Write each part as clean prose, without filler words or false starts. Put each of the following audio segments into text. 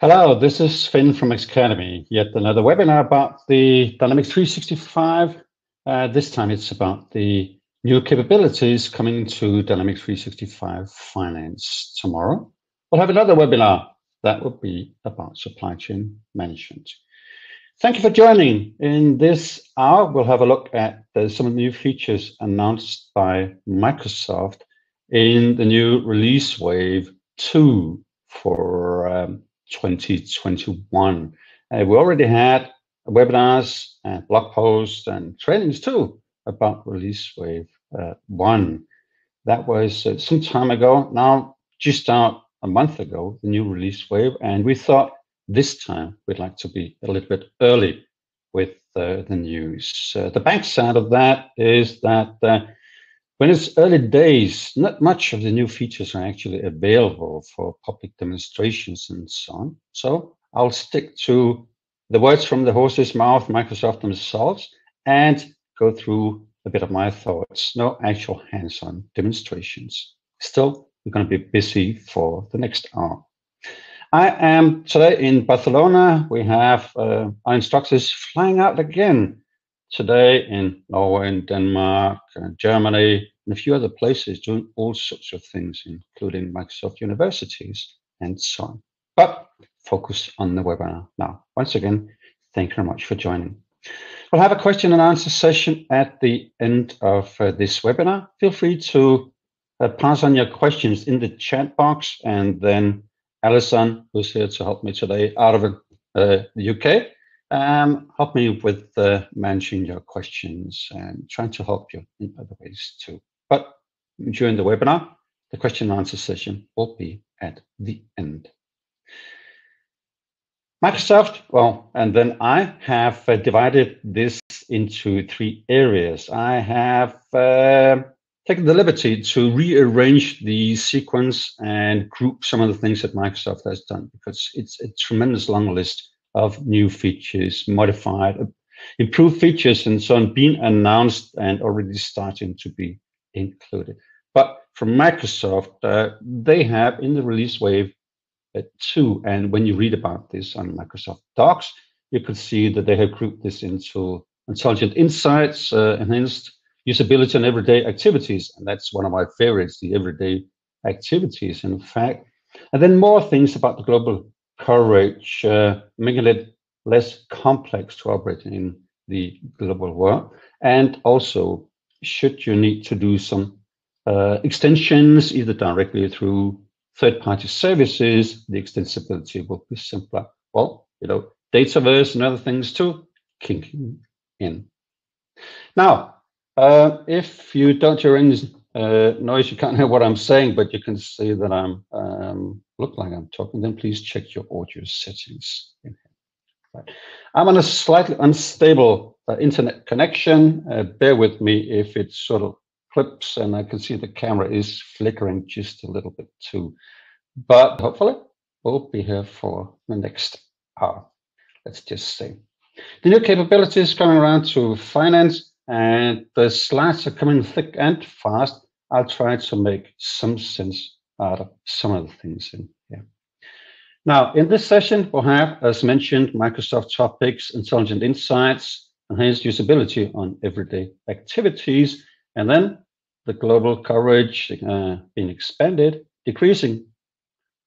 Hello, this is Finn from AXcademy. Yet another webinar about the Dynamics 365. This time it's about the new capabilities coming to Dynamics 365 Finance. Tomorrow we'll have another webinar that will be about supply chain management. Thank you for joining. In this hour, we'll have a look at some of the new features announced by Microsoft in the new release wave 2 for 2021. We already had webinars and blog posts and trainings too about release wave 1. That was some time ago. Now, just out a month ago, the new release wave, and we thought this time we'd like to be a little bit early with the news. The bank side of that is that when it's early days, not much of the new features are actually available for public demonstrations and so on. So I'll stick to the words from the horse's mouth, Microsoft themselves, and go through a bit of my thoughts. No actual hands-on demonstrations. Still, we're going to be busy for the next hour. I am today in Barcelona. We have our instructors flying out again today in Norway and Denmark and Germany and a few other places, doing all sorts of things, including Microsoft universities and so on. But focus on the webinar now. Once again, thank you very much for joining. We'll have a question and answer session at the end of this webinar. Feel free to pass on your questions in the chat box, and then Alison, who's here to help me today out of the UK, help me with managing your questions and trying to help you in other ways too. But during the webinar, the question and answer session will be at the end. Microsoft, well, and then I have divided this into 3 areas. I have taken the liberty to rearrange the sequence and group some of the things that Microsoft has done, because it's a tremendous long list of new features, modified, improved features, and so on, being announced and already starting to be included. But from Microsoft, they have in the release wave 2, and when you read about this on Microsoft Docs, you could see that they have grouped this into intelligent insights, enhanced usability and everyday activities, and that's one of my favorites, the everyday activities, in fact. And then more things about the global coverage, making it less complex to operate in the global world. And also, should you need to do some extensions, either directly through third-party services, the extensibility will be simpler. Well, Dataverse and other things too, kicking in. Now, if you don't hear any noise, you can't hear what I'm saying, but you can see that I'm look like I'm talking, then please check your audio settings. Right. I'm on a slightly unstable internet connection. Bear with me if it sort of clips, and I can see the camera is flickering just a little bit too. But hopefully we'll be here for the next hour. Let's just see. The new capabilities coming around to finance, and the slides are coming thick and fast. I'll try to make some sense out of some of the things in here. Now, in this session, we'll have, as mentioned, Microsoft topics, intelligent insights, enhanced usability on everyday activities, and then the global coverage being expanded, decreasing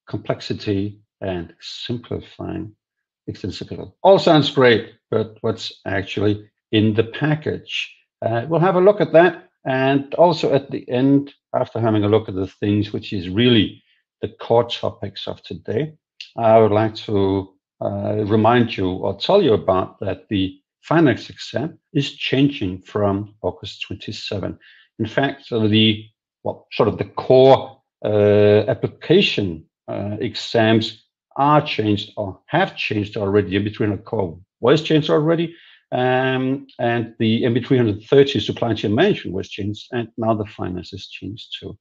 complexity, and simplifying extensibility. All sounds great, but what's actually in the package? We'll have a look at that, and also at the end, after having a look at the things which is really the core topics of today, I would like to remind you or tell you about that the finance exam is changing from August 27. In fact, the core application exams are changed or have changed already. In-between core was changed already, and the MB330 supply chain management was changed, and now the finance is changed too.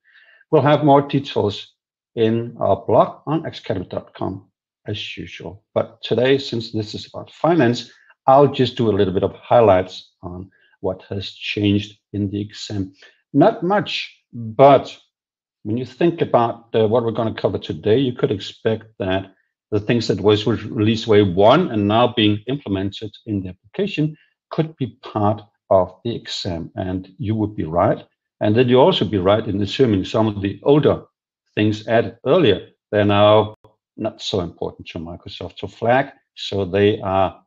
We'll have more details in our blog on AXcademy.com as usual. But today, since this is about finance, I'll just do a little bit of highlights on what has changed in the exam. Not much, but when you think about what we're going to cover today, you could expect that the things that was with release wave 1 and now being implemented in the application could be part of the exam, and you would be right. And then you also be right in assuming some of the older things added earlier, they're now not so important to Microsoft to flag, so they are,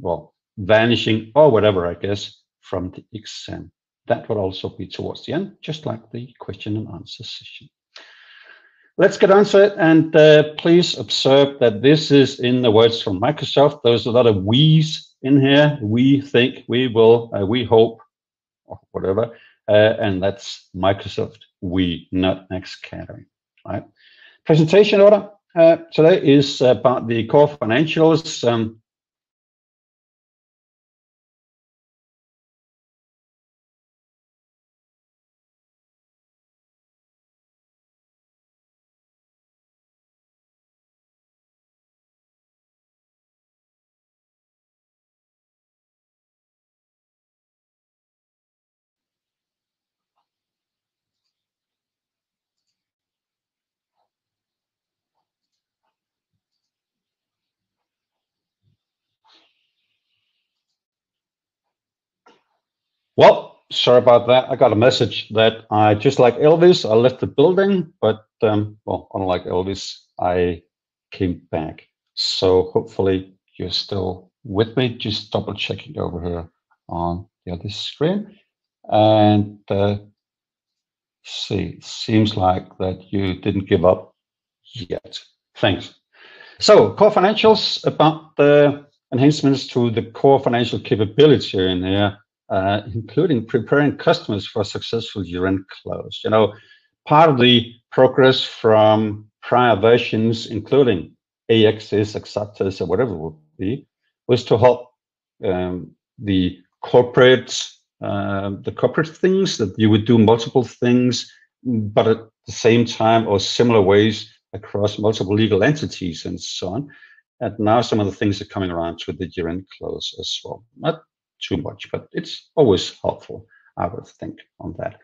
well, vanishing or whatever, I guess, from the exam. That will also be towards the end, just like the question and answer session. Let's get on to it, and please observe that this is in the words from Microsoft. There's a lot of we's in here. We think, we will, we hope, or whatever, and that's Microsoft we, not AXcademy. Right? Presentation order today is about the core financials. Well, sorry about that. I got a message that I, just like Elvis, I left the building, but well, unlike Elvis, I came back. So hopefully you're still with me. Just double checking over here on the other screen. And see, seems like that you didn't give up yet. Thanks. So core financials, about the enhancements to the core financial capability in here, including preparing customers for a successful year-end close. You know, part of the progress from prior versions, including AXs, acceptors, or whatever it would be, was to help the corporate things, that you would do multiple things, but at the same time or similar ways across multiple legal entities and so on. And now some of the things are coming around to the year-end close as well. Not too much, but it's always helpful, I would think, on that.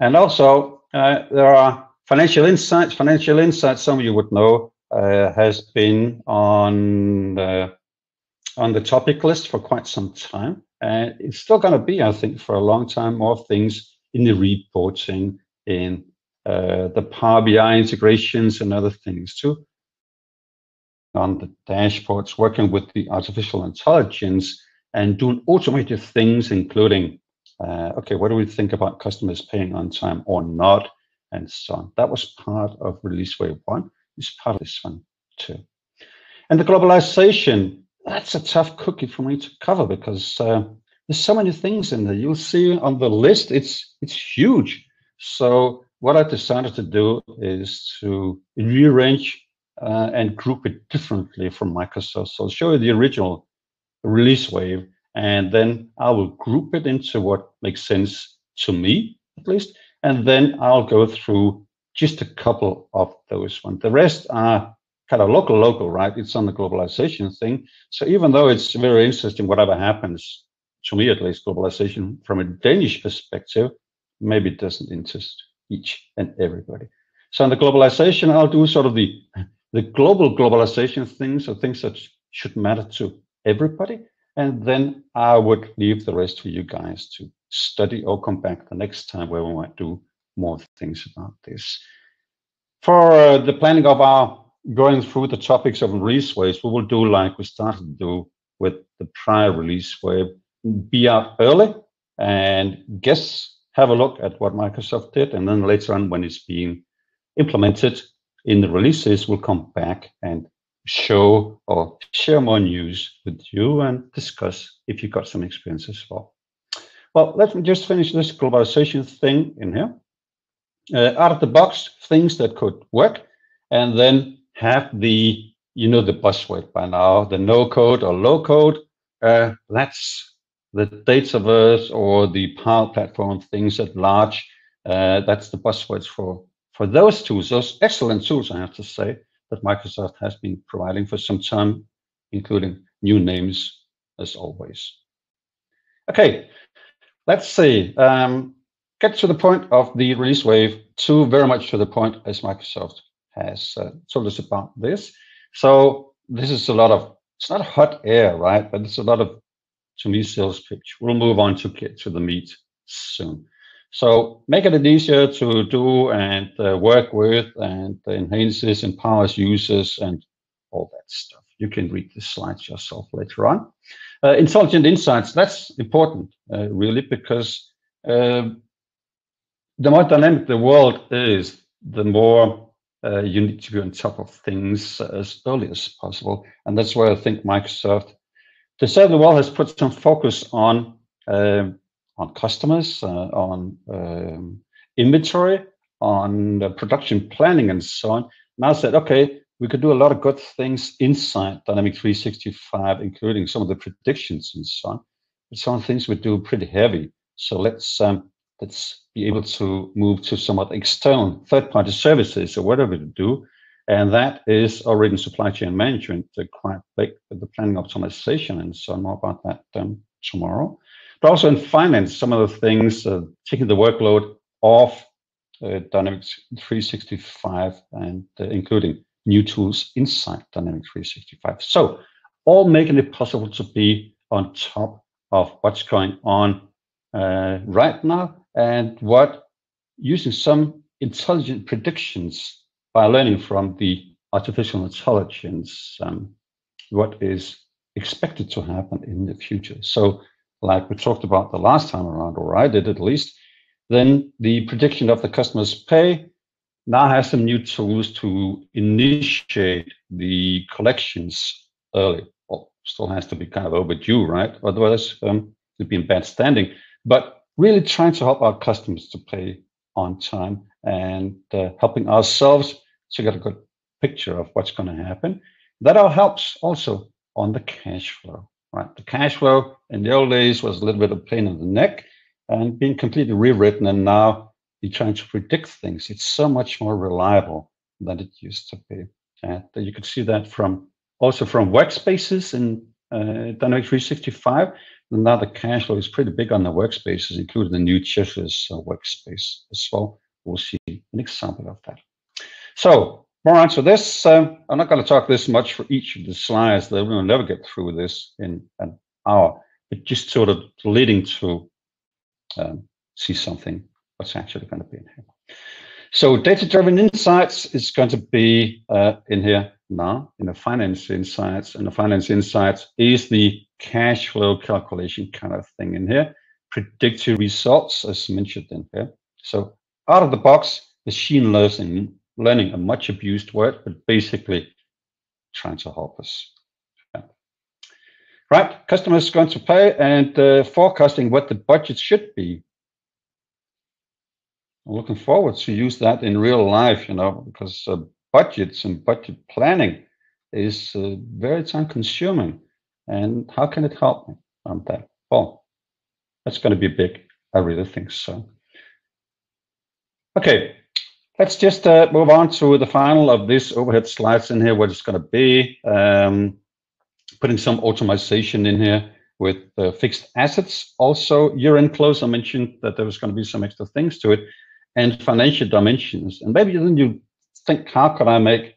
And also, there are financial insights. Financial insights, some of you would know, has been on the topic list for quite some time. And it's still going to be, I think, for a long time, more things in the reporting, in the Power BI integrations and other things too. On the dashboards, working with the artificial intelligence and doing automated things, including, okay, what do we think about customers paying on time or not, and so on. That was part of release wave 1. It's part of this one too. And the globalization, that's a tough cookie for me to cover because there's so many things in there. You'll see on the list, it's huge. So what I decided to do is to rearrange and group it differently from Microsoft. So I'll show you the original release wave, and then I will group it into what makes sense to me, at least. And then I'll go through just a couple of those ones. The rest are kind of local, right? It's on the globalization thing. So even though it's very interesting, whatever happens, to me at least, globalization from a Danish perspective, maybe it doesn't interest each and everybody. So on the globalization, I'll do sort of the global globalization things, so things that should matter to everybody. And then I would leave the rest for you guys to study or come back the next time where we might do more things about this. For the planning of our going through the topics of release waves, we will do like we started to do with the prior release wave, be out early and have a look at what Microsoft did. And then later on, when it's being implemented in the releases, we'll come back and show or share more news with you and discuss if you got some experience as well. Well, let me just finish this globalization thing in here. Out of the box, things that could work, and then have the, the buzzword by now, the no code or low code. That's the Dataverse or the Power Platform things at large. That's the buzzwords for those tools, those excellent tools, I have to say, that Microsoft has been providing for some time, including new names as always. Okay, let's see. Get to the point of the release wave 2, very much to the point as Microsoft has told us about this. So this is a lot of, it's not hot air, right? But it's a lot of, to me, sales pitch. We'll move on to get to the meat soon. So making it easier to do and work with, and enhances, empowers users, and all that stuff. You can read the slides yourself later on. Intelligent insights, that's important, really, because the more dynamic the world is, the more you need to be on top of things as early as possible. And that's where I think Microsoft, to serve the world, has put some focus on customers, on inventory, on production planning, and so on. Now said, okay, we could do a lot of good things inside Dynamics 365, including some of the predictions and so on. But some of the things we do pretty heavy. So let's be able to move to somewhat external third-party services or whatever to do. And that is already in supply chain management, quite big, with the planning optimization and so on. More about that tomorrow. But also in finance, some of the things, taking the workload off Dynamics 365 and including new tools inside Dynamics 365. So all making it possible to be on top of what's going on right now, and what, using some intelligent predictions by learning from the artificial intelligence, what is expected to happen in the future. So like we talked about the last time around, or I did at least, then the prediction of the customer's pay now has some new tools to initiate the collections early. Well, still has to be kind of overdue, right? Otherwise, it'd be in bad standing. But really trying to help our customers to pay on time, and helping ourselves to get a good picture of what's going to happen. That all helps also on the cash flow, right? The cash flow in the old days was a little bit of pain in the neck and being completely rewritten, and now you're trying to predict things. It's so much more reliable than it used to be. And you can see that also from workspaces in Dynamics 365. And now the cash flow is pretty big on the workspaces, including the new Cheshires workspace as well. We'll see an example of that. So more on to this. I'm not going to talk this much for each of the slides. We'll never get through this in an hour, but just sort of leading to see something what's actually going to be in here. So data-driven insights is going to be in here now in the finance insights, and the finance insights is the cash flow calculation kind of thing in here. Predictive results, as mentioned in here. So out of the box, machine learning, a much abused word, but basically trying to help us. Yeah. Right, customers going to pay, and forecasting what the budget should be. I'm looking forward to use that in real life, because budgets and budget planning is very time consuming. And how can it help me on that? Well, that's going to be big. I really think so. Okay, let's just move on to the final of this overhead slides in here, what it's going to be. Putting some automation in here with fixed assets. Also, year-end close, I mentioned that there was going to be some extra things to it, and financial dimensions. And maybe then you think, how can I make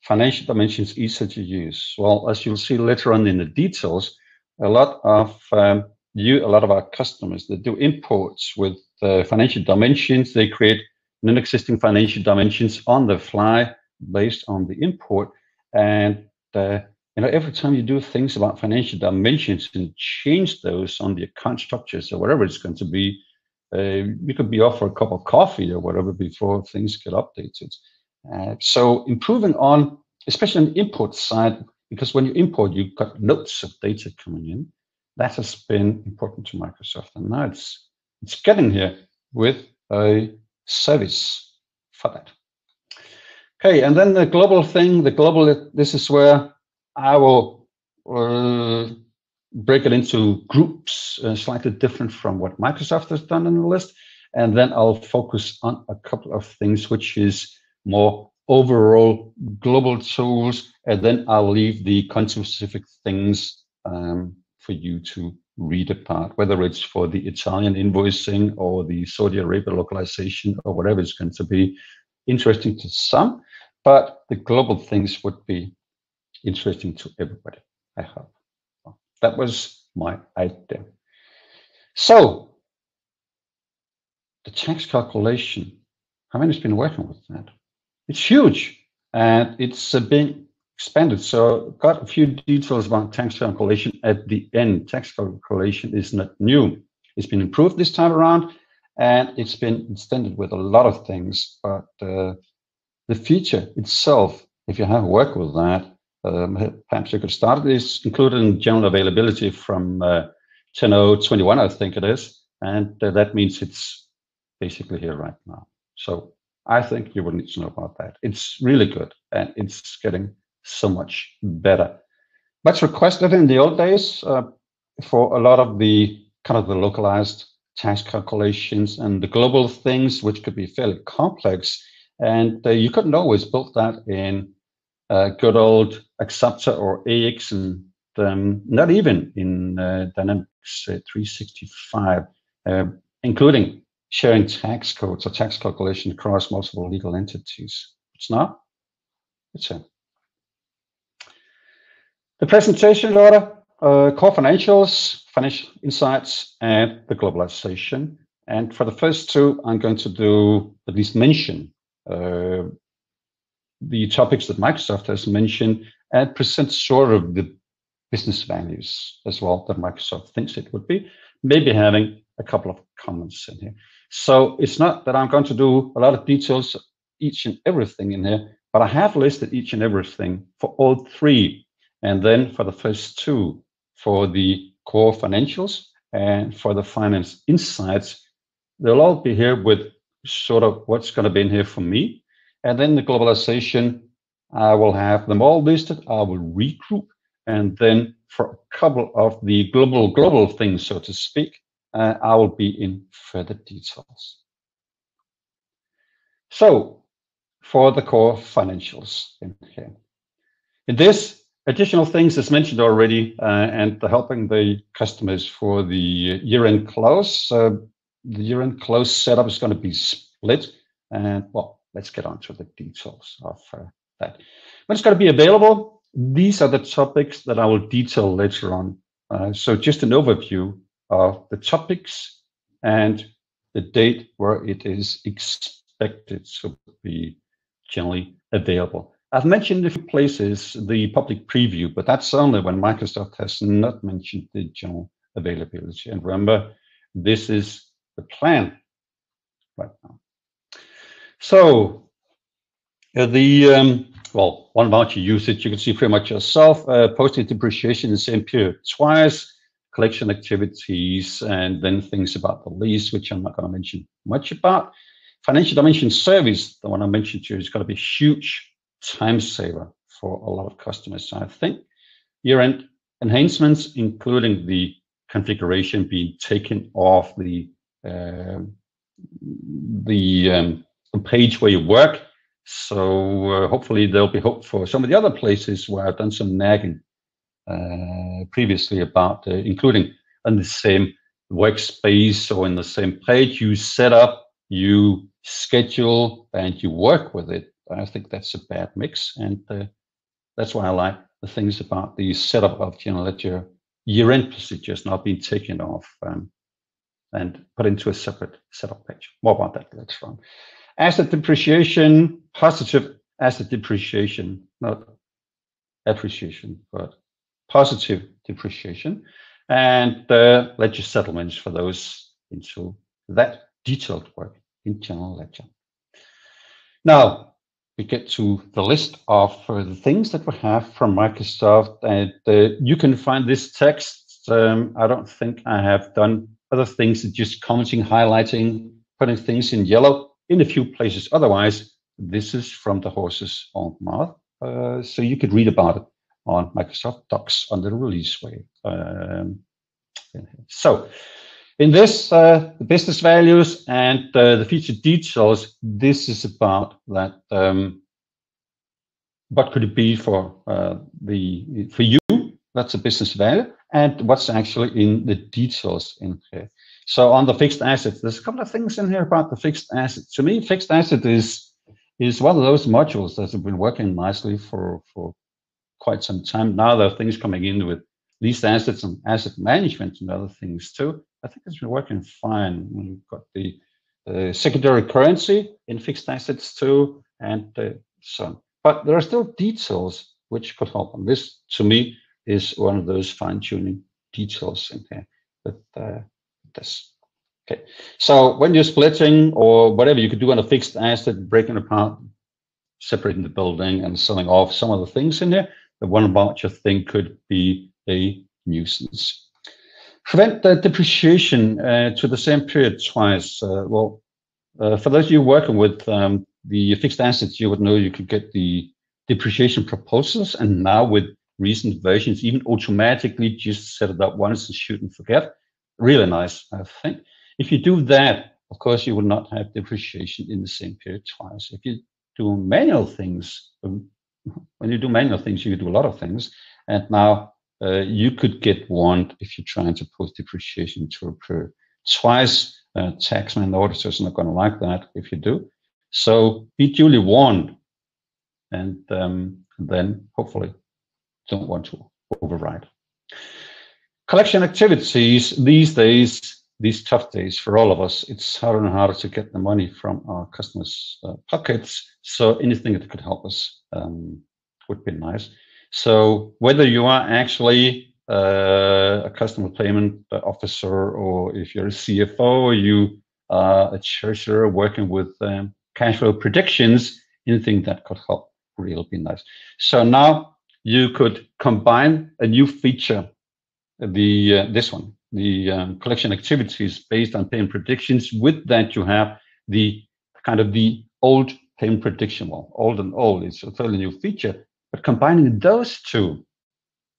financial dimensions easier to use? Well, as you'll see later on in the details, a lot of our customers that do imports with financial dimensions, they create non-existing financial dimensions on the fly based on the import. And every time you do things about financial dimensions and change those on the account structures or whatever it's going to be, you could be off for a cup of coffee or whatever before things get updated. So improving on, especially on the import side, because when you import, you've got loads of data coming in. That has been important to Microsoft, and now it's getting here with a service for that. Okay, and then the global thing, this is where I will break it into groups, slightly different from what Microsoft has done in the list. And then I'll focus on a couple of things, which is more overall global tools. And then I'll leave the country-specific things for you to read apart, whether it's for the Italian invoicing or the Saudi Arabia localization or whatever it's going to be. Interesting to some, but the global things would be interesting to everybody, I hope. Well, that was my idea. So, the tax calculation, how many has been working with that? It's huge, and it's being expanded. So got a few details about tax calculation at the end. Tax calculation is not new. It's been improved this time around, and it's been extended with a lot of things. But the feature itself, if you have worked with that, perhaps you could start. It's included in general availability from 10.0.21, I think it is. And that means it's basically here right now. So I think you would need to know about that. It's really good, and it's getting so much better. Much requested in the old days for a lot of the kind of the localized tax calculations and the global things, which could be fairly complex. And you couldn't always build that in good old Acceptor or AX, and not even in Dynamics 365, including sharing tax codes or tax calculation across multiple legal entities. It's not. It's in. The presentation order, core financials, financial insights, and the globalization. And for the first two, I'm going to do at least mention the topics that Microsoft has mentioned and present sort of the business values as well that Microsoft thinks it would be, maybe having a couple of comments in here. So it's not that I'm going to do a lot of details, each and everything in here, but I have listed each and everything for all three. And then for the first two, for the core financials and for the finance insights, they'll all be here with sort of what's going to be in here for me. And then the globalization, I will have them all listed. I will regroup. And then for a couple of the global things, so to speak, I will be in further details. So for the core financials in here. In this, additional things as mentioned already, and helping the customers for the year-end close. The year-end close setup is going to be split. And well, let's get on to the details of that. When it's going to be available, these are the topics that I will detail later on. So just an overview of the topics and the date where it is expected to be generally available. I've mentioned a few places the public preview, but that's only when Microsoft has not mentioned the general availability. And remember, this is the plan right now. So well, one voucher usage, you can see pretty much yourself. Posted depreciation in the same period twice, collection activities, and then things about the lease, which I'm not going to mention much about. Financial dimension service, the one I mentioned to you, is going to be a huge time saver for a lot of customers. I think year-end enhancements, including the configuration being taken off the page where you work. So hopefully there'll be hope for some of the other places where I've done some nagging previously about including on the same workspace or in the same page you set up, you schedule, and you work with it. I think that's a bad mix, and that's why I like the things about the setup of let your year-end procedures not being taken off and put into a separate setup page. More about that later on. Asset depreciation, positive asset depreciation, not appreciation, but positive depreciation, and ledger settlements for those into that detailed work in general ledger. Now we get to the list of the things that we have from Microsoft, and you can find this text. I don't think I have done other things than just commenting, highlighting, putting things in yellow in a few places. Otherwise, this is from the horse's own mouth. So you could read about it on Microsoft Docs under the release wave. So in this, the business values and the feature details, this is about that. What could it be for you? That's a business value, and what's actually in the details in here. So on the fixed assets, there's a couple of things in here about the fixed asset. To me, fixed asset is one of those modules that have been working nicely for quite some time. Now there are things coming in with leased assets and asset management and other things too. I think it's been working fine. We've got the secondary currency in fixed assets too, and so on. But there are still details which could help. And this, to me, is one of those fine-tuning details in here that this. Okay, so when you're splitting or whatever you could do on a fixed asset, breaking apart, separating the building and selling off some of the things in here, the one voucher thing could be a nuisance. Prevent the depreciation to the same period twice. For those of you working with the fixed assets, you would know you could get the depreciation proposals, and now with recent versions, even automatically just set it up once and shoot and forget. Really nice, I think. If you do that, of course, you will not have depreciation in the same period twice. If you do manual things, when you do manual things, you can do a lot of things. And now you could get warned if you're trying to post depreciation to a period twice. Taxmen and auditors are not going to like that if you do. So be duly warned, and then hopefully don't want to override. Collection activities these days, these tough days for all of us, it's harder and harder to get the money from our customers' pockets. So anything that could help us would be nice. So whether you are actually a customer payment officer, or if you're a CFO, or you are a treasurer working with cash flow predictions, anything that could help really be nice. So now you could combine a new feature, this one, the collection activities based on payment predictions. With that, you have the kind of the old payment prediction. Well, old and old, it's a totally new feature. But combining those two,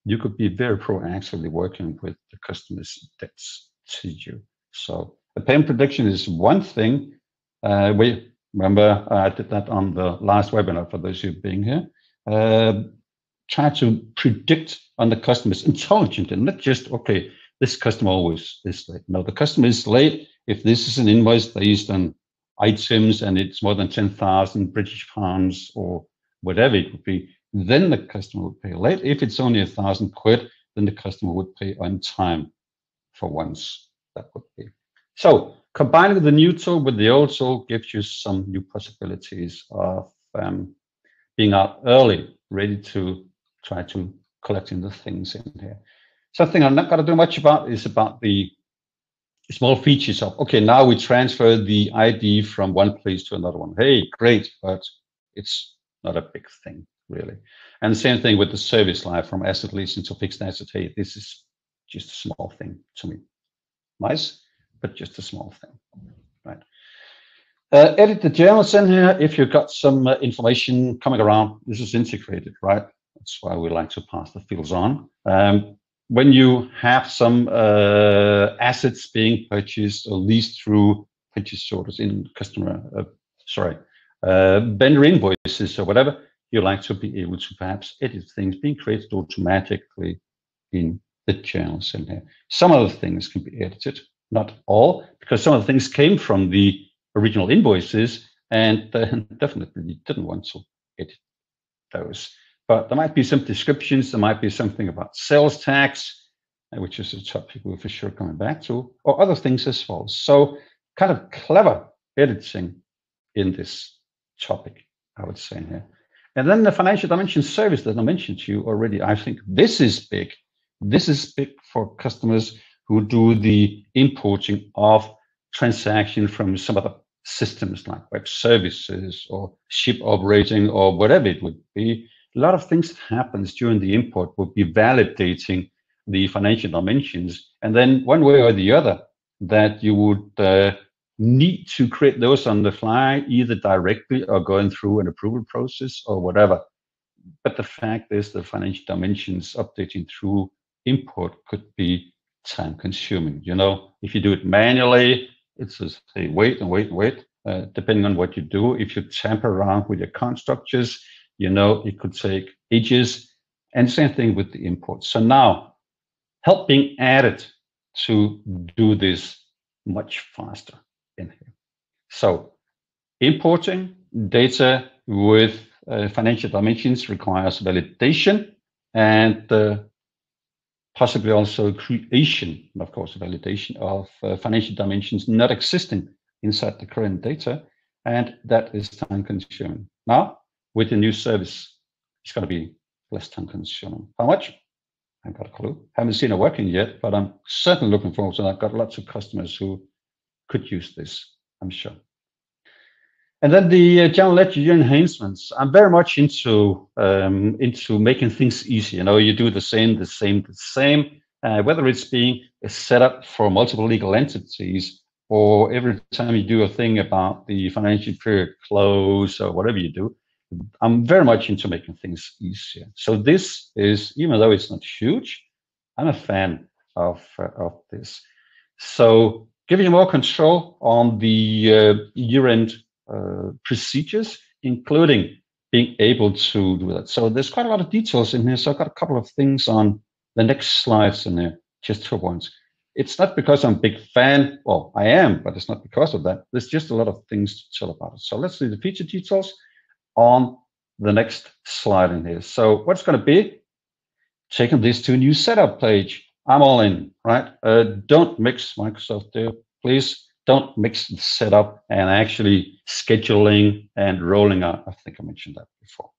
you could be very proactively working with the customer's debts to you. So the payment prediction is one thing. We remember I did that on the last webinar for those of you being here. Try to predict on the customer's intelligent and not just, okay, this customer always is late. No, the customer is late if this is an invoice based on items and it's more than 10,000 British pounds or whatever it would be, then the customer would pay late. If it's only 1,000 quid, then the customer would pay on time for once. That would be. So combining the new tool with the old tool gives you some new possibilities of being out early, ready to try to collecting the things in here. Something I'm not going to do much about is about the small features of, okay, now we transfer the ID from one place to another one. Hey, great, but it's not a big thing, really. And the same thing with the service life from asset leasing to fixed asset. Hey, this is just a small thing to me. Nice, but just a small thing, right? Edit the journals in here if you've got some information coming around. This is integrated, right? That's why we like to pass the fields on. When you have some assets being purchased or leased through purchase orders in vendor invoices or whatever, you like to be able to perhaps edit things being created automatically in the journals in here. Some of the things can be edited, not all, because some of the things came from the original invoices, and definitely you didn't want to edit those. But there might be some descriptions, there might be something about sales tax, which is a topic we're for sure coming back to, or other things as well. So kind of clever editing in this topic, I would say here. And then the financial dimension service that I mentioned to you already, I think this is big. This is big for customers who do the importing of transaction from some other systems like web services or ship operating or whatever it would be. A lot of things that happens during the import will be validating the financial dimensions, and then one way or the other that you would need to create those on the fly, either directly or going through an approval process or whatever. But the fact is the financial dimensions updating through import could be time consuming. You know, if you do it manually, it's just say wait and wait and wait, depending on what you do. If you tamper around with your account structures, you know, it could take ages, and same thing with the import. So now help being added to do this much faster in here. So importing data with financial dimensions requires validation. and possibly also creation, and of course, validation of financial dimensions not existing inside the current data, and that is time consuming. Now, with the new service, it's going to be less time consuming. How much? I've got a clue. Haven't seen it working yet, but I'm certainly looking forward to it. I've got lots of customers who could use this, I'm sure. And then the general ledger enhancements. I'm very much into making things easy. You know, you do the same, whether it's being set up for multiple legal entities, or every time you do a thing about the financial period close or whatever you do. I'm very much into making things easier. So this is, even though it's not huge, I'm a fan of this. So giving you more control on the year-end procedures, including being able to do that. So there's quite a lot of details in here. So I've got a couple of things on the next slides in there, just for once. It's not because I'm a big fan. Well, I am, but it's not because of that. There's just a lot of things to tell about it. So let's see the feature details on the next slide in here. So what's going to be taking this to a new setup page. I'm all in, right? Don't mix Microsoft there, please. Don't mix the setup and actually scheduling and rolling out. I think I mentioned that before.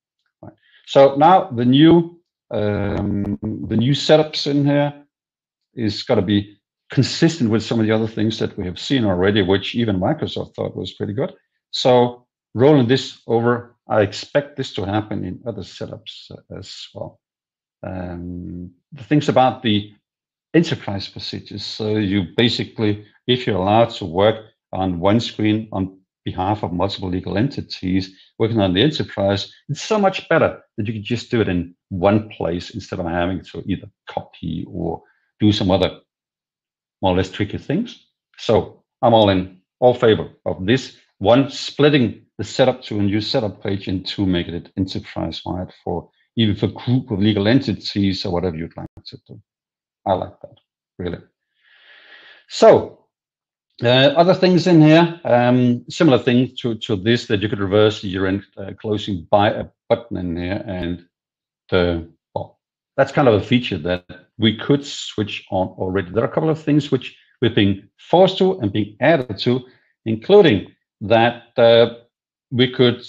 Right. So now the new setups in here is going to be consistent with some of the other things that we have seen already, which even Microsoft thought was pretty good. So rolling this over, I expect this to happen in other setups as well. The things about the enterprise procedures. So you basically, if you're allowed to work on one screen on behalf of multiple legal entities working on the enterprise, it's so much better that you can just do it in one place instead of having to either copy or do some other more or less tricky things. So I'm all favor of this one, splitting the setup to a new setup page, and two, making it enterprise-wide for even for group of legal entities or whatever you'd like to do. I like that, really. So other things in here, similar thing to this, that you could reverse the year-end closing by a button in here, and well, that's kind of a feature that we could switch on already. There are a couple of things which we're being forced to and being added to, including that we could,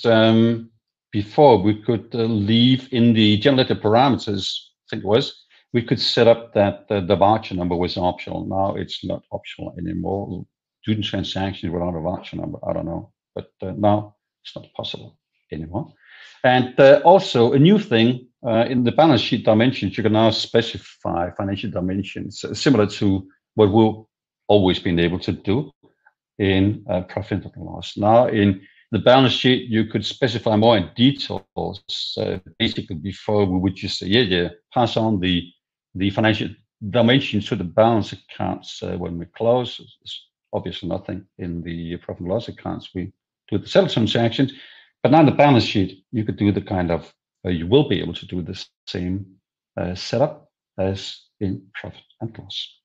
before we could leave in the general ledger parameters, I think it was, we could set up that the voucher number was optional. Now it's not optional anymore. Student transactions without a voucher number, I don't know, but now it's not possible anymore. And also a new thing in the balance sheet dimensions, you can now specify financial dimensions similar to what we've always been able to do in profit and loss. Now in the balance sheet, you could specify more in details. Basically, before we would just say, yeah, pass on the financial dimensions to the balance accounts when we close. There's obviously nothing in the profit and loss accounts. We do the settle transactions, but now in the balance sheet, you could do the kind of, you will be able to do the same setup as in profit and loss.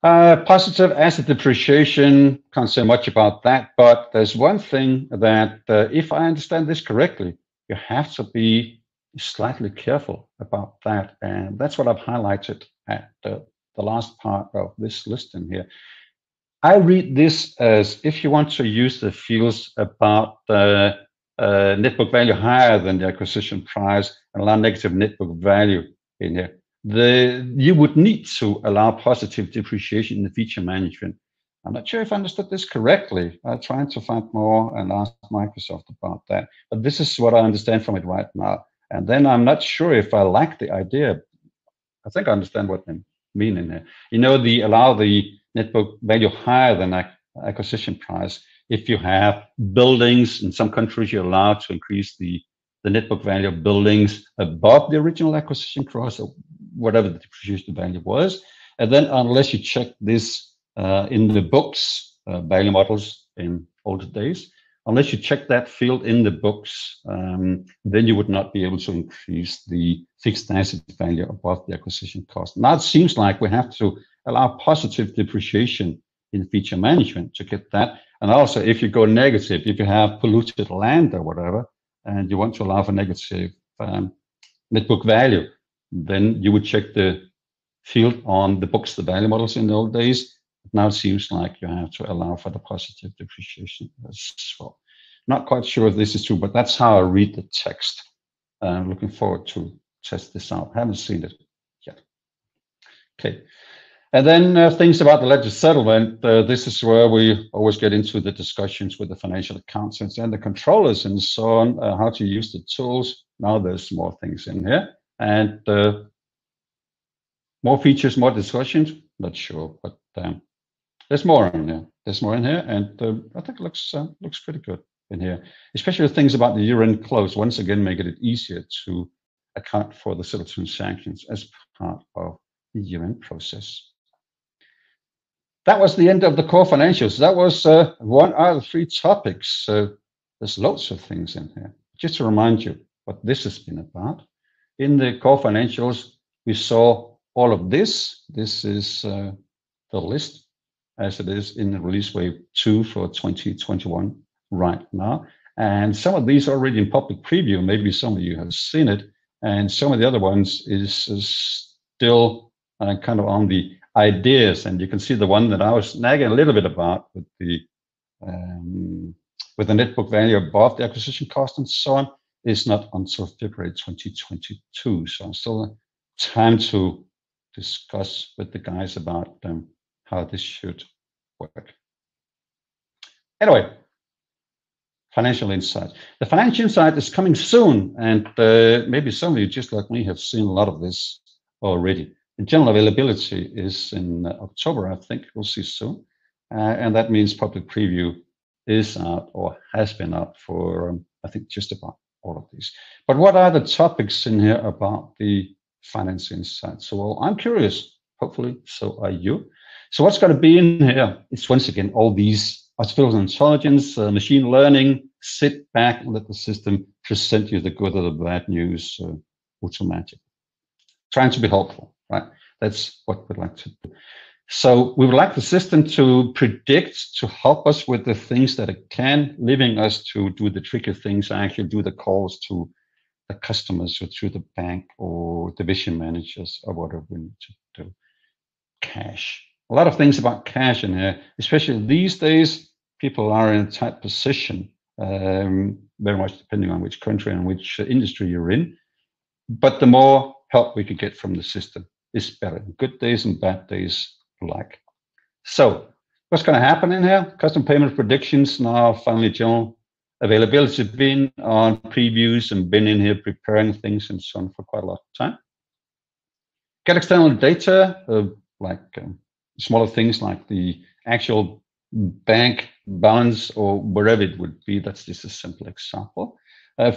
Positive asset depreciation, can't say much about that, but there's one thing that, if I understand this correctly, you have to be slightly careful about that. And that's what I've highlighted at the last part of this list in here. I read this as if you want to use the fields about net book value higher than the acquisition price and allow negative net book value in here, you would need to allow positive depreciation in the feature management. I'm not sure if I understood this correctly. I'm trying to find more and ask Microsoft about that. But this is what I understand from it right now. And then I'm not sure if I like the idea. I think I understand what they mean in here. You know, allow the net book value higher than acquisition price. If you have buildings in some countries, you're allowed to increase the net book value of buildings above the original acquisition price, or whatever the depreciation value was. And then unless you check this in the books, value models in older days, unless you check that field in the books, then you would not be able to increase the fixed asset value above the acquisition cost. Now it seems like we have to allow positive depreciation in feature management to get that. And also if you go negative, if you have polluted land or whatever, and you want to allow for negative net book value, then you would check the field on the books, the value models in the old days. Now it seems like you have to allow for the positive depreciation as well. Not quite sure if this is true, but that's how I read the text. I'm looking forward to test this out. Haven't seen it yet. Okay. And then things about the ledger settlement. This is where we always get into the discussions with the financial accountants and the controllers and so on, how to use the tools. Now there's more things in here and more features, more discussions. Not sure, but there's more in here. There's more in here, and I think it looks pretty good in here, especially things about the year-end close. Once again, making it easier to account for the settled transactions as part of the year-end process. That was the end of the core financials. That was one out of 3 topics. So there's lots of things in here. Just to remind you what this has been about. In the core financials, we saw all of this. This is the list as it is in the release wave 2 for 2021 right now. And some of these are already in public preview. Maybe some of you have seen it. And some of the other ones is still kind of on the ideas, and you can see the one that I was nagging a little bit about with the net book value above the acquisition cost and so on is not until February 2022. So still time to discuss with the guys about how this should work. Anyway, financial insight. The financial insight is coming soon, and maybe some of you, just like me, have seen a lot of this already. The general availability is in October, I think we'll see soon. And that means public preview is out or has been out for, I think, just about all of these. But what are the topics in here about the finance insight? So, well, I'm curious, hopefully, so are you. So what's going to be in here? It's once again, all these artificial intelligence, machine learning, sit back and let the system present you the good or the bad news automatically. Trying to be helpful. Right, that's what we'd like to do. So we would like the system to predict, to help us with the things that it can, leaving us to do the tricky things, actually do the calls to the customers or to the bank or division managers or whatever we need to do. Cash. A lot of things about cash in here, especially these days, people are in a tight position, very much depending on which country and which industry you're in. But the more help we could get from the system is better. Good days and bad days alike. So what's going to happen in here? Custom payment predictions now finally general availability, been on previews and been in here preparing things and so on for quite a lot of time. Get external data, like smaller things like the actual bank balance or wherever it would be. That's just a simple example.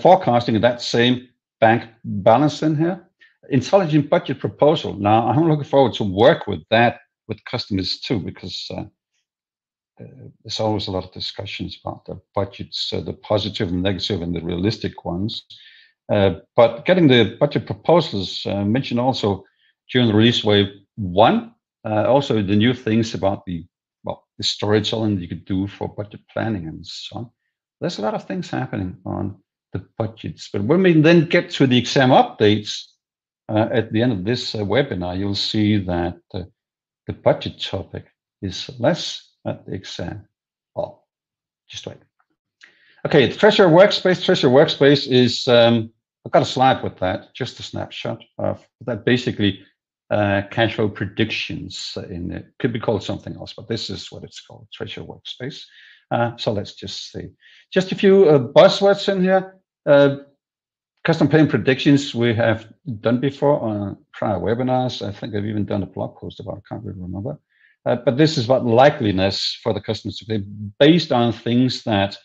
Forecasting that same bank balance in here. Intelligent budget proposal. Now, I'm looking forward to work with that with customers too, because there's always a lot of discussions about the budgets, the positive and negative and the realistic ones. But getting the budget proposals mentioned also during the release wave 1, also the new things about the storytelling that you could do for budget planning and so on. There's a lot of things happening on the budgets. But when we then get to the exam updates, at the end of this webinar, you'll see that the budget topic is less at the exam. Oh, just wait. Okay, the Treasury Workspace. Treasury Workspace is, I've got a slide with that, just a snapshot of that. Basically, cash flow predictions in it. Could be called something else, but this is what it's called, Treasury Workspace. So let's just see. Just a few buzzwords in here. Custom payment predictions we have done before on prior webinars. I think I've even done a blog post about it, I can't really remember. But this is about likeliness for the customers to pay based on things that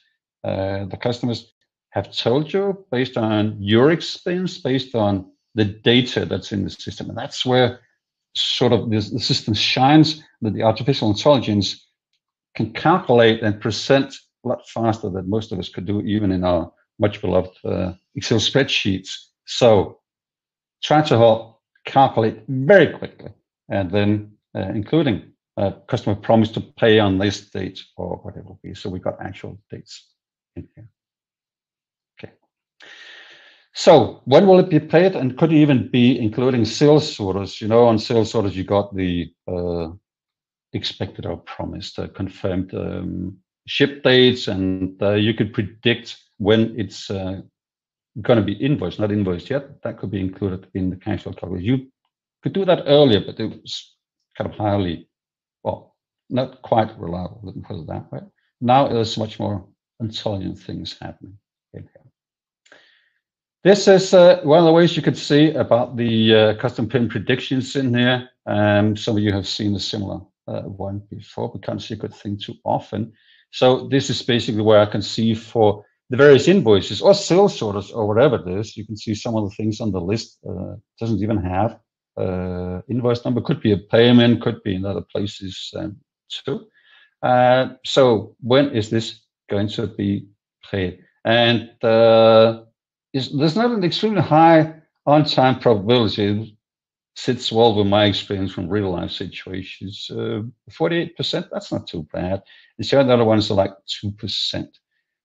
the customers have told you, based on your experience, based on the data that's in the system. And that's where sort of the system shines, that the artificial intelligence can calculate and present a lot faster than most of us could do, even in our much beloved Excel spreadsheets. So try to help calculate very quickly, and then including customer promise to pay on this date or whatever it will be. So we've got actual dates in here. Okay. So when will it be paid? And could even be including sales orders? You know, on sales orders, you got the expected or promised, confirmed ship dates, and you could predict when it's going to be invoiced, not invoiced yet. That could be included in the cash flow calculation. You could do that earlier, but it was kind of highly, well, not quite reliable, let me put it that way. Now there's much more intelligent things happening in here. This is one of the ways you could see about the custom pin predictions in here. Some of you have seen a similar one before. We can't see a good thing too often. So this is basically where I can see for the various invoices or sales orders or whatever it is. You can see some of the things on the list. Doesn't even have invoice number. Could be a payment. Could be in other places too. So when is this going to be paid? And there's not an extremely high on-time probability. It sits well with my experience from real-life situations. 48%, that's not too bad. And the other ones are like 2%.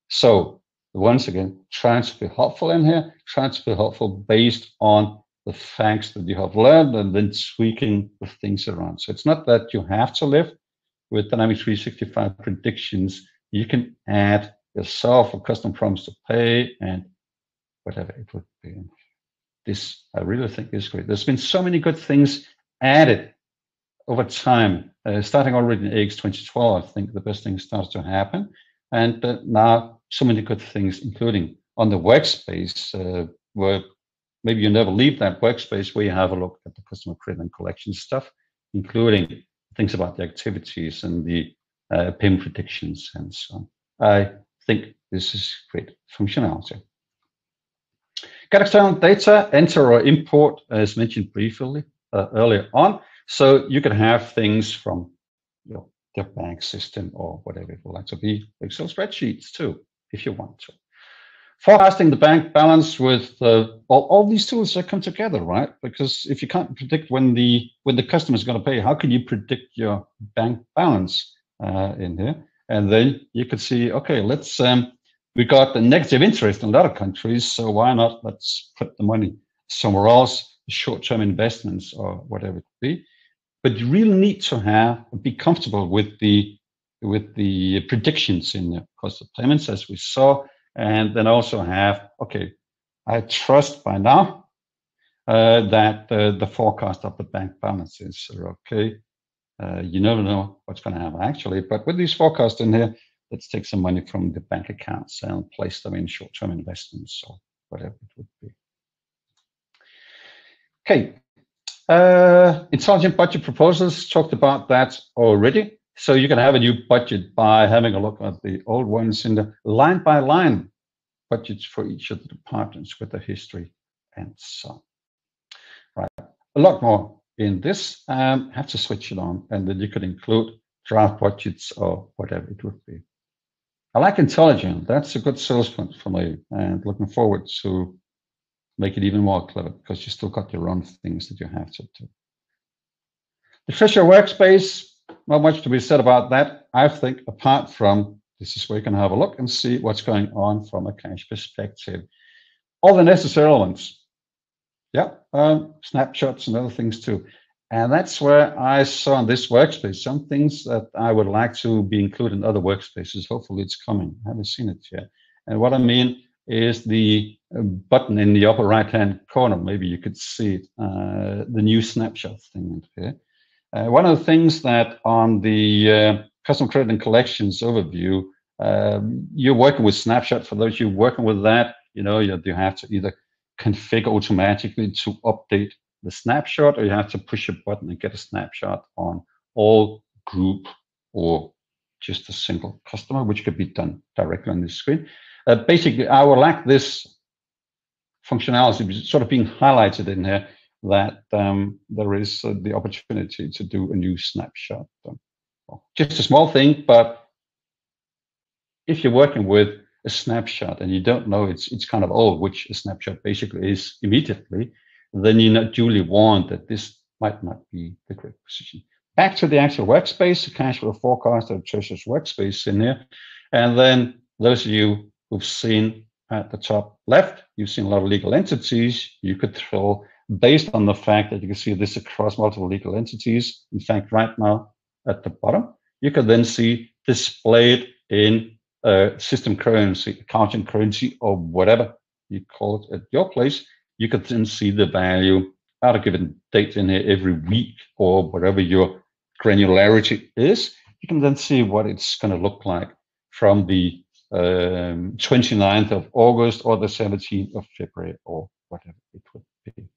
So once again, trying to be helpful in here, trying to be helpful based on the facts that you have learned and then tweaking the things around. So it's not that you have to live with Dynamics 365 predictions. You can add yourself a custom promise to pay and whatever it would be. This, I really think, is great. There's been so many good things added over time, starting already in AX 2012. I think the best thing starts to happen. And now so many good things, including on the workspace, where maybe you never leave that workspace, where you have a look at the customer credit and collection stuff, including things about the activities and the payment predictions and so on. I think this is great functionality. Get external data, enter or import, as mentioned briefly earlier on. So you can have things from your bank system or whatever it would like to be, Excel spreadsheets too, if you want to. Forecasting the bank balance with all these tools that come together, right? Because if you can't predict when the customer is going to pay, how can you predict your bank balance in here? And then you could see, okay, let's we got the negative interest in a lot of countries, so why not let's put the money somewhere else, short-term investments or whatever it be. But you really need to be comfortable with the predictions in the cost of payments, as we saw, and then also have, okay, I trust by now that the forecast of the bank balances are okay. You never know what's going to happen actually, but with these forecasts in here, let's take some money from the bank accounts and place them in short-term investments or whatever it would be. Okay, intelligent budget proposals, talked about that already. So you can have a new budget by having a look at the old ones in the line-by-line budgets for each of the departments with the history and so on. Right, a lot more in this. Have to switch it on, and then you could include draft budgets or whatever it would be. I like intelligent. That's a good sales point for me, and looking forward to make it even more clever because you still got your own things that you have to do. The Fisher workspace, not much to be said about that. I think apart from this is where you can have a look and see what's going on from a cash perspective. All the necessary elements. Yeah, snapshots and other things too. And that's where I saw on this workspace some things that I would like to be included in other workspaces. Hopefully it's coming. I haven't seen it yet. And what I mean is the button in the upper right-hand corner. Maybe you could see it, the new snapshot thing here. One of the things that on the custom credit and collections overview, you're working with snapshot. For those you working with that, you know, you have to either configure automatically to update the snapshot, or you have to push a button and get a snapshot on all group or just a single customer, which could be done directly on the screen. Basically, I would like this functionality sort of being highlighted in here, that there is the opportunity to do a new snapshot. Just a small thing, but if you're working with a snapshot and you don't know it's kind of old, which a snapshot basically is immediately, then you're not duly warned that this might not be the correct position. Back to the actual workspace, the cash flow forecast or treasurer's workspace in here. And then those of you who've seen at the top left, you've seen a lot of legal entities. You could throw, based on the fact that you can see this across multiple legal entities. In fact, right now at the bottom, you can then see displayed in system currency, accounting currency, or whatever you call it at your place. You could then see the value at a given date in here every week, or whatever your granularity is. You can then see what it's going to look like from the 29th of August or the 17th of February, or whatever it would be.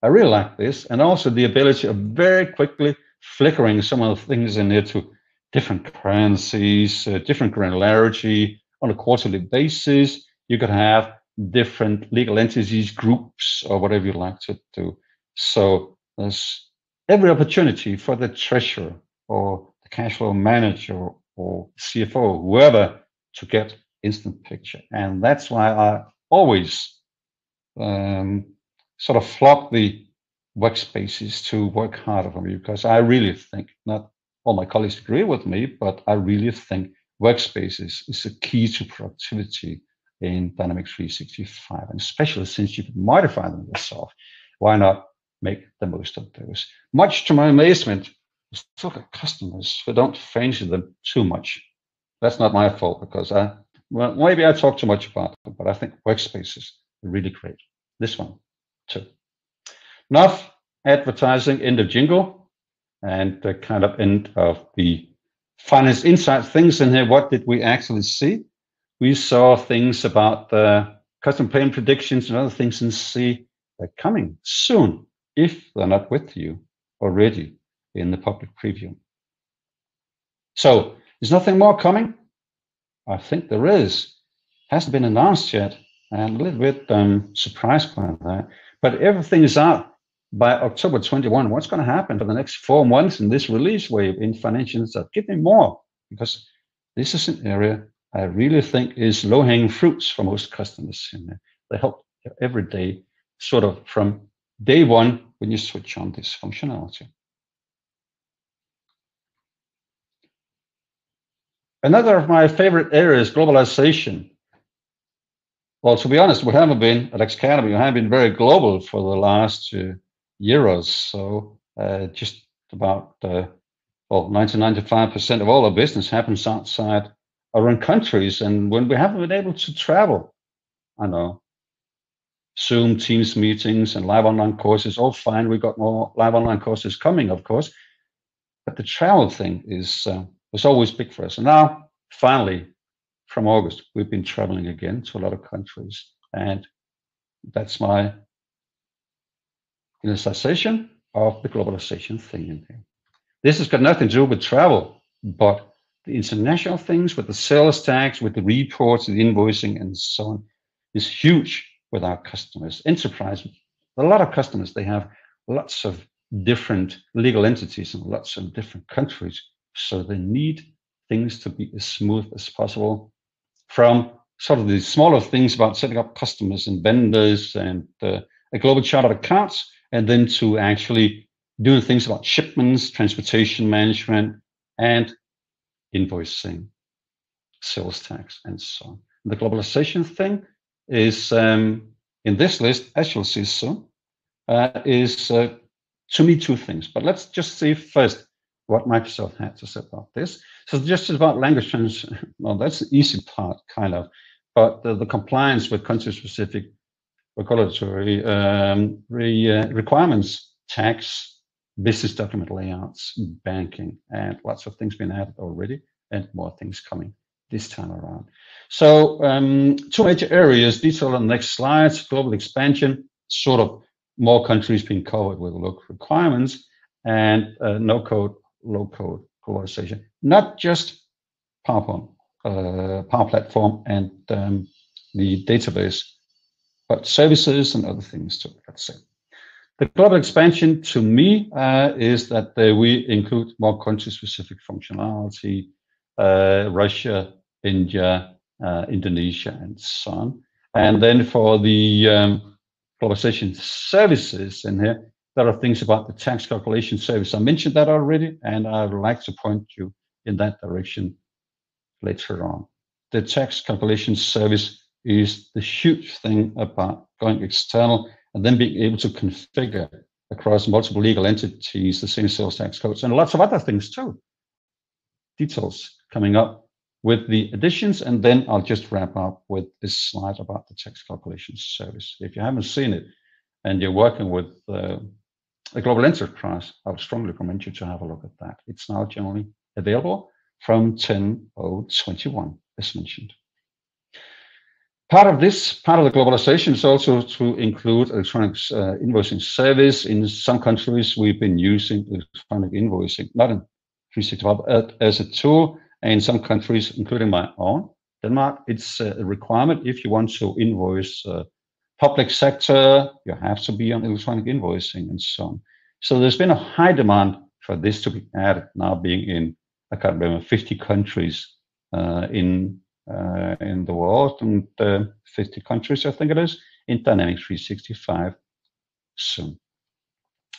I really like this, and also the ability of very quickly flickering some of the things in here to different currencies, different granularity on a quarterly basis. You could have different legal entities, groups, or whatever you like to do. So there's every opportunity for the treasurer or the cash flow manager or CFO, whoever, to get instant picture. And that's why I always sort of flog the workspaces to work harder for me, because I really think, not all my colleagues agree with me, but I really think workspaces is a key to productivity in Dynamics 365, and especially since you can modify them yourself, why not make the most of those? Much to my amazement, I still got customers who don't fancy them too much. That's not my fault, because well, maybe I talk too much about them, but I think workspaces are really great. This one too. Enough advertising, end of jingle, and the kind of end of the finance insight things in here. What did we actually see? We saw things about the custom payment predictions and other things, and see they're coming soon if they're not with you already in the public preview. So is nothing more coming? I think there is. Hasn't been announced yet, and a little bit surprised by that. But everything is out by October 21. What's going to happen for the next 4 months in this release wave in financial insight? Give me more, because this is an area I really think is low-hanging fruits for most customers. They help every day, sort of from day one when you switch on this functionality. Another of my favorite areas, globalization. Well, to be honest, we haven't been at AXcademy, we haven't been very global for the last year or so. Just about, well, 95% of all our business happens outside our own countries. And when we haven't been able to travel, I know, Zoom, Teams meetings, and live online courses, all fine. We've got more live online courses coming, of course. But the travel thing is was always big for us. And now, finally, from August, we've been traveling again to a lot of countries. And that's my initialization of the globalization thing in here. This has got nothing to do with travel, but the international things with the sales tax, with the reports, the invoicing, and so on, is huge with our customers. Enterprise, a lot of customers, they have lots of different legal entities in lots of different countries. So they need things to be as smooth as possible, from sort of the smaller things about setting up customers and vendors and a global chart of accounts, and then to actually doing things about shipments, transportation management, and invoicing, sales tax, and so on. The globalization thing is in this list, as you'll see soon, is to me 2 things. But let's just see first what Microsoft had to say about this. So just about language translation, well, that's the easy part, kind of. But the compliance with country-specific regulatory requirements, tax, business document layouts, banking, and lots of things being added already, and more things coming this time around. So 2 major areas, detailed on the next slides: global expansion, sort of more countries being covered with local requirements, and no-code, low-code globalization. Not just PowerPoint, Power Platform, and the database, but services and other things too, let's say. The global expansion to me is that we include more country-specific functionality, Russia, India, Indonesia, and so on. And then for the globalization services in here, there are things about the tax calculation service. I mentioned that already, and I would like to point you in that direction later on. The tax calculation service is the huge thing about going external and then being able to configure across multiple legal entities the same sales tax codes and lots of other things too. Details coming up with the additions, and then I'll just wrap up with this slide about the tax calculation service. If you haven't seen it and you're working with a global enterprise, I would strongly recommend you to have a look at that. It's now generally available from 10.021, as mentioned. Part of the globalization is also to include electronic invoicing service. In some countries, we've been using electronic invoicing, not in 365 as a tool. And in some countries, including my own, Denmark, it's a requirement. If you want to invoice public sector, you have to be on electronic invoicing and so on. So there's been a high demand for this to be added, now being in, I can't remember, 50 countries in the world, and 50 countries, I think it is, in Dynamics 365 soon.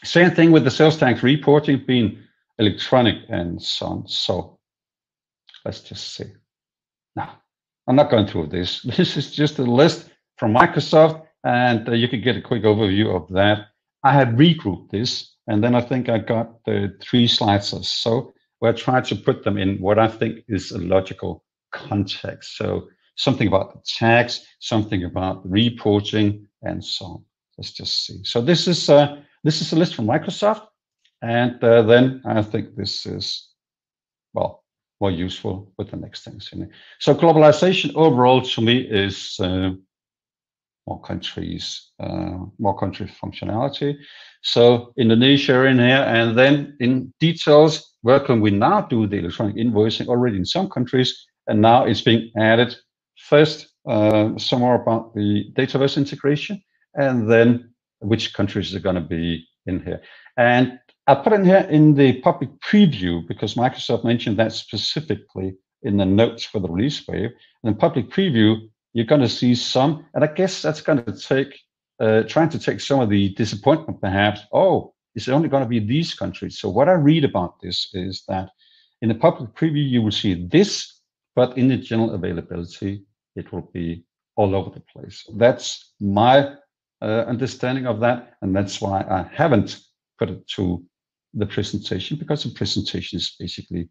Same thing with the sales tax reporting being electronic and so on. So let's just see. Now, I'm not going through this. This is just a list from Microsoft, and you can get a quick overview of that. I have regrouped this, and then I think I got 3 slides or so, where I tried to put them in what I think is a logical context. So something about the tax, something about reporting, and so on. Let's just see. So this is a list from Microsoft, and then I think this is, well, more useful with the next things in it. So globalization overall to me is more countries, more country functionality. So Indonesia in here, and then in details, where can we now do the electronic invoicing already in some countries, and now it's being added first, some more about the database integration, and then which countries are going to be in here. And I put in here in the public preview because Microsoft mentioned that specifically in the notes for the release wave. And in public preview, you're going to see some, and I guess that's going to take, trying to take some of the disappointment perhaps. Oh, it's only going to be these countries. So what I read about this is that in the public preview, you will see this, but in the general availability, it will be all over the place. That's my understanding of that, and that's why I haven't put it to the presentation, because the presentation is basically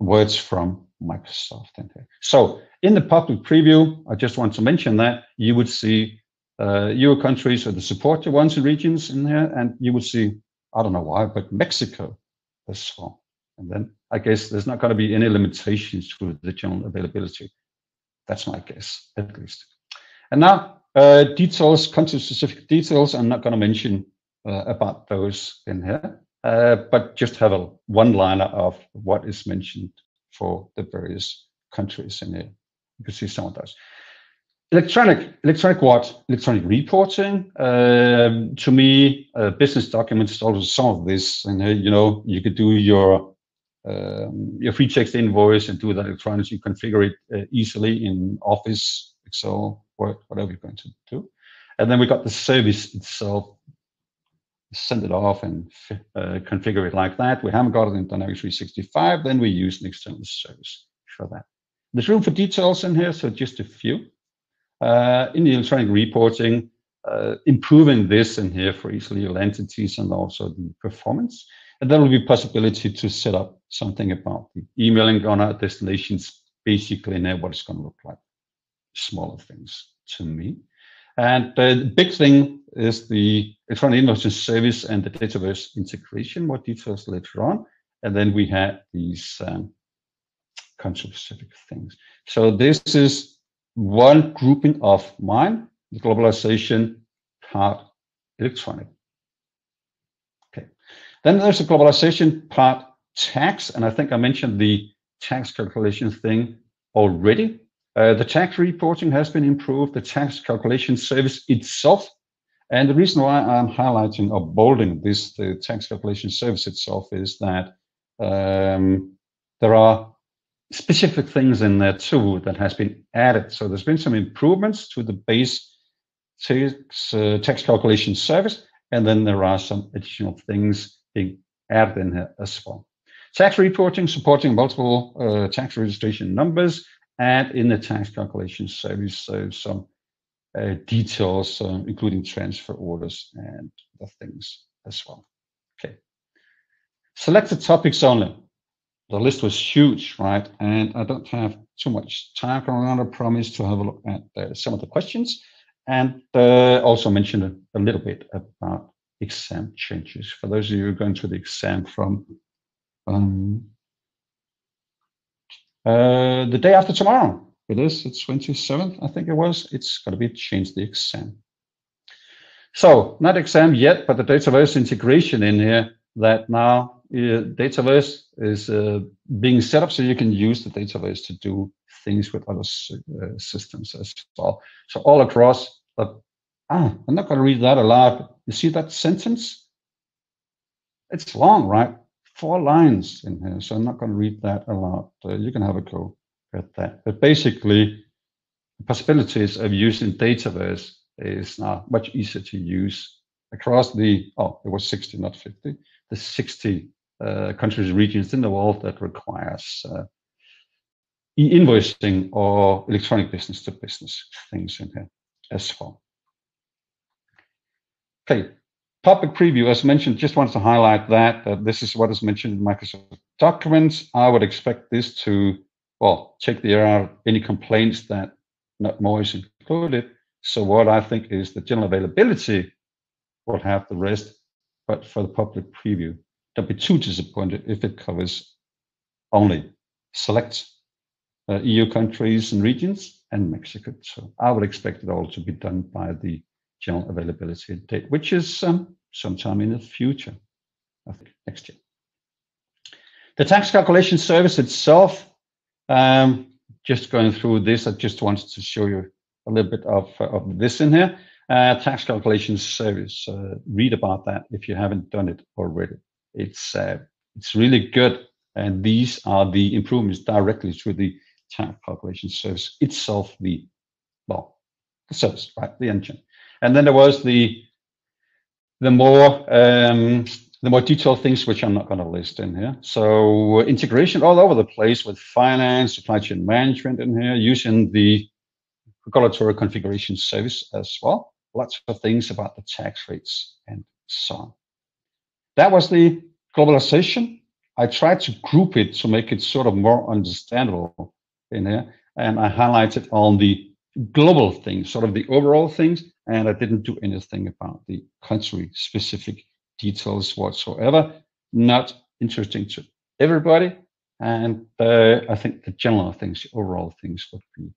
words from Microsoft in here. So in the public preview, I just want to mention that you would see Euro countries or the supported ones and regions in here, and you would see, I don't know why, but Mexico as well. And then I guess there's not going to be any limitations to the general availability. That's my guess, at least. And now details, country-specific details. I'm not going to mention about those in here, but just have a one-liner of what is mentioned for the various countries in here. You can see some of those. Electronic what? Electronic reporting. To me, business documents, also some of this, and you know, you could do your free text invoice and do that electronically. You configure it easily in Office, Excel, Word, whatever you're going to do. And then we got the service itself. Send it off and configure it like that. We haven't got it in Dynamics 365. Then we use an external service for that. There's room for details in here, so just a few. In the electronic reporting, improving this in here for each legal entities and also the performance. And there will be possibility to set up something about the emailing on our destinations, basically in there, what it's going to look like. Smaller things to me. And the big thing is the electronic invoicing service and the database integration, more details later on. And then we have these country-specific things. So this is one grouping of mine, the globalization part electronic. Okay. Then there's the globalization part tax, and I think I mentioned the tax calculation thing already. The tax reporting has been improved, the tax calculation service itself. And the reason why I'm highlighting or bolding this, the tax calculation service itself, is that there are specific things in there too that has been added. So there's been some improvements to the base tax calculation service, and then there are some additional things being added in here as well. Tax reporting, supporting multiple tax registration numbers, and in the tax calculation service, so some details, including transfer orders and other things as well. Okay. Selected topics only. The list was huge, right? And I don't have too much time around. I promise to have a look at some of the questions and also mention a little bit about exam changes. For those of you who are going to the exam from the day after tomorrow, it's 27th, I think it was, it's going to be changed the exam. So not exam yet, but the Dataverse integration in here that now Dataverse is being set up so you can use the Dataverse to do things with other systems as well. So all across, but I'm not going to read that aloud. You see that sentence? It's long, right? 4 lines in here, so I'm not going to read that aloud. You can have a go at that. But basically, the possibilities of using Dataverse is now much easier to use across the, it was 60, not 50, the 60 countries and regions in the world that requires e-invoicing or electronic business-to-business things in here as well. Okay, public preview, as mentioned, just wanted to highlight that this is what is mentioned in Microsoft Documents. I would expect this to, check the area out any complaints that not more is included. So what I think is the general availability will have the rest, but for the public preview, don't be too disappointed if it covers only select EU countries and regions and Mexico. So I would expect it all to be done by the general availability date, which is sometime in the future, I think next year. The tax calculation service itself, just going through this, I just wanted to show you a little bit of this in here. Tax calculation service, read about that if you haven't done it already. It's really good, and these are the improvements directly to the tax calculation service itself, the service, right, the engine. And then there was the more detailed things, which I'm not going to list in here. So integration all over the place with finance, supply chain management in here, using the regulatory configuration service as well. Lots of things about the tax rates and so on. That was the globalization. I tried to group it to make it sort of more understandable in here. And I highlighted on the global things, sort of the overall things, and I didn't do anything about the country-specific details whatsoever. Not interesting to everybody. And I think the general things, the overall things would be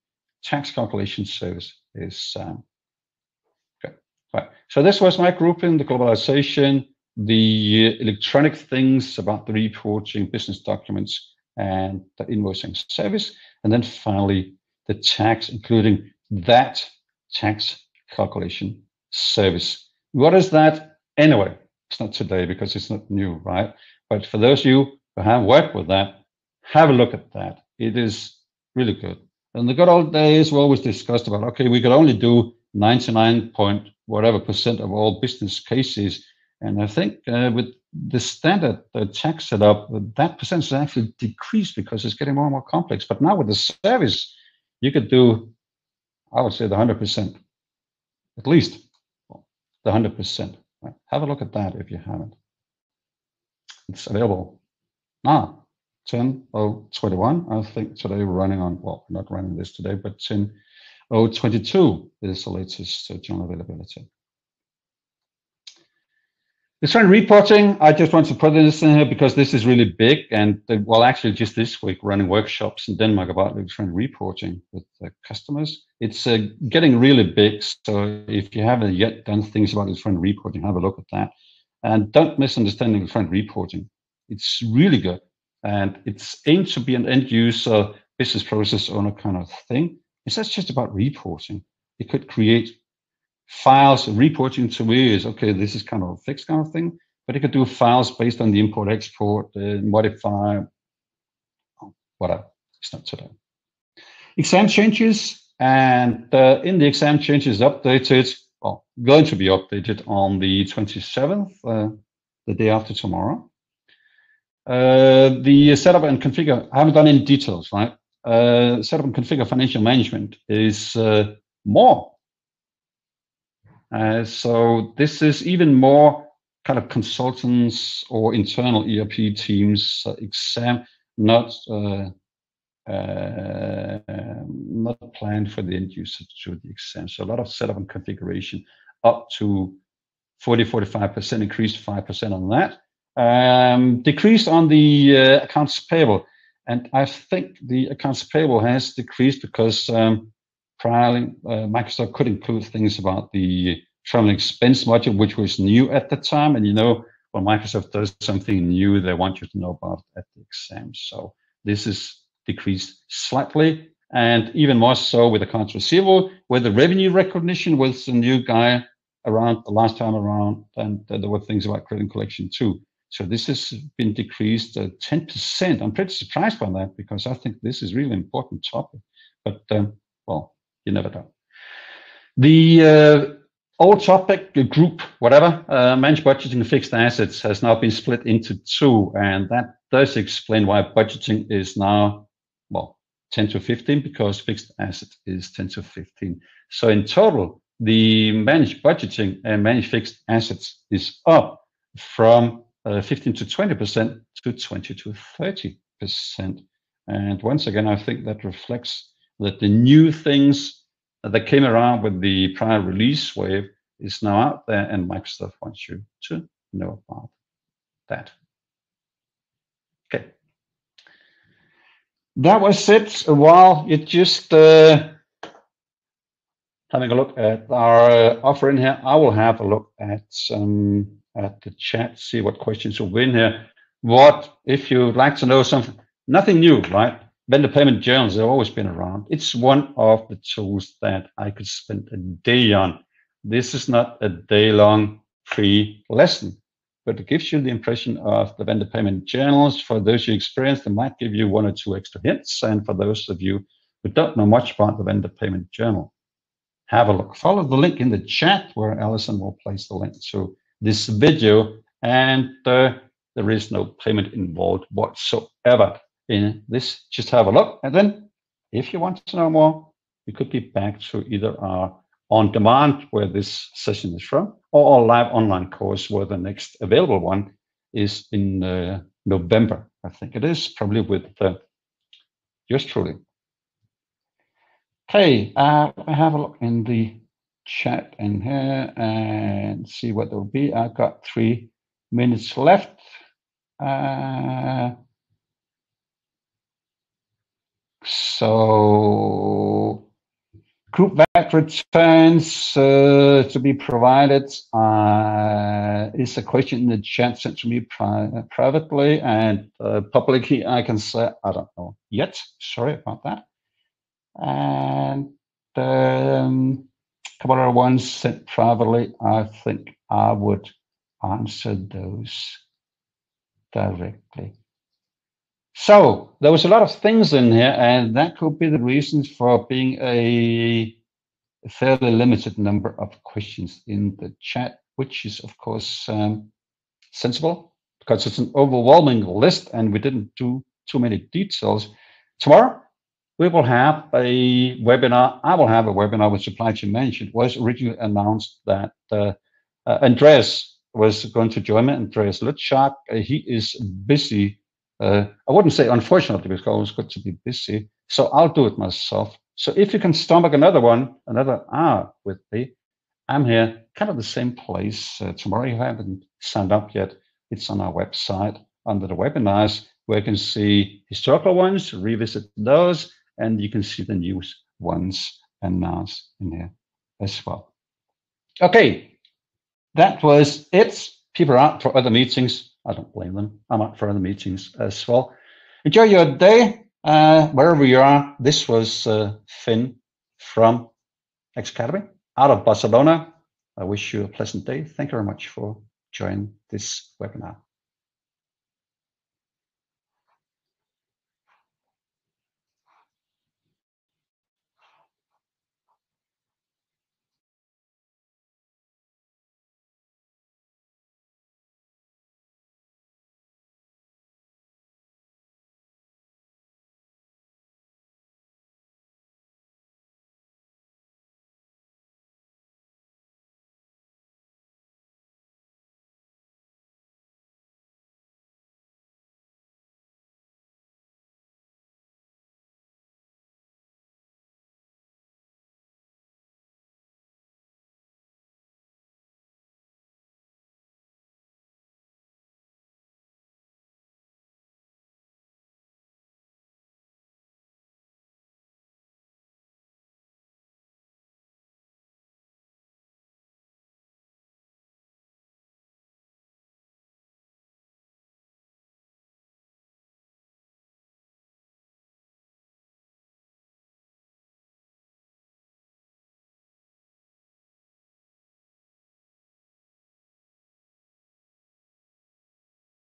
tax calculation service is good. Right. So this was my grouping, the globalization, the electronic things about the reporting, business documents, and the invoicing service. And then finally, the tax, including that tax calculation service. What is that? Anyway, it's not today because it's not new, right? But for those of you who have worked with that, have a look at that. It is really good. In the good old days, we always discussed about, okay, we could only do 99% of all business cases. And I think with the standard tax setup, that percentage actually decreased because it's getting more and more complex. But now with the service, you could do, I would say, the 100%, at least the 100%. Right? Have a look at that if you haven't. It's available now. 10.021, I think today we're running on, well, not running this today, but 10.022 is the latest general availability. The trend reporting, I just want to put this in here because this is really big, and well, actually just this week running workshops in Denmark about the trend reporting with customers. It's getting really big, so if you haven't yet done things about the trend reporting, have a look at that. And don't misunderstand the trend reporting. It's really good. And it's aimed to be an end user, business process owner kind of thing. It's not just about reporting. It could create files. Reporting to me is, okay, this is kind of a fixed kind of thing, but it could do files based on the import, export, modify, whatever. It's not today. Exam changes, and in the exam changes updated, well, going to be updated on the 27th, the day after tomorrow. The setup and configure, I haven't done any details, right? Setup and configure financial management is more So this is even more kind of consultants or internal ERP teams exam, not planned for the end user to do the exam. So a lot of setup and configuration, up to 45% increased, 5% on that. Decreased on the accounts payable. And I think the accounts payable has decreased because priorly Microsoft could include things about the travel expense module, which was new at the time. And you know, when Microsoft does something new, they want you to know about it at the exam. So this is decreased slightly, and even more so with accounts receivable, where the revenue recognition was the new guy around the last time around, and there were things about credit collection too. So this has been decreased 10%. I'm pretty surprised by that because I think this is really important topic. But well, you never know. The old topic, group, whatever, managed budgeting and fixed assets has now been split into two, and that does explain why budgeting is now, well, 10 to 15, because fixed asset is 10 to 15. So in total, the managed budgeting and managed fixed assets is up from 15 to 20% to 20 to 30%. And once again, I think that reflects that the new things that came around with the prior release wave is now out there, and Microsoft wants you to know about that. Okay. That was it. While you're just having a look at our offering here, I will have a look at the chat, see what questions will be in here. What, if you'd like to know something, nothing new, right? Vendor payment journals have always been around. It's one of the tools that I could spend a day on. This is not a day-long free lesson, but it gives you the impression of the vendor payment journals. For those you experienced, it might give you one or two extra hints. And for those of you who don't know much about the vendor payment journal, have a look. Follow the link in the chat where Alison will place the link to this video. And there is no payment involved whatsoever in this. Just have a look. And then if you want to know more, you could be back to either our on demand, where this session is from, or our live online course, where the next available one is in November. I think it is, probably with yours truly. Okay, I have a look in the chat in here and see what there will be. I've got 3 minutes left. So group VAT returns to be provided is a question in the chat sent to me privately, and publicly I can say I don't know yet. Sorry about that. And a couple of ones sent privately, I think I would answer those directly. So there was a lot of things in here, and that could be the reasons for being a fairly limited number of questions in the chat, which is of course sensible because it's an overwhelming list and we didn't do too many details. Tomorrow we will have a webinar. I will have a webinar with supply chain management. It was originally announced that Andreas was going to join me, Andreas Lutschak. He is busy. I wouldn't say unfortunately, because it's always good to be busy. So I'll do it myself. So if you can stomach another hour with me, I'm here kind of the same place tomorrow. You haven't signed up yet. It's on our website under the webinars, where you can see historical ones, revisit those, and you can see the news ones announced in here as well. Okay, that was it. People are out for other meetings. I don't blame them. I'm out for other meetings as well. Enjoy your day wherever you are. This was Finn from AXcademy out of Barcelona. I wish you a pleasant day. Thank you very much for joining this webinar.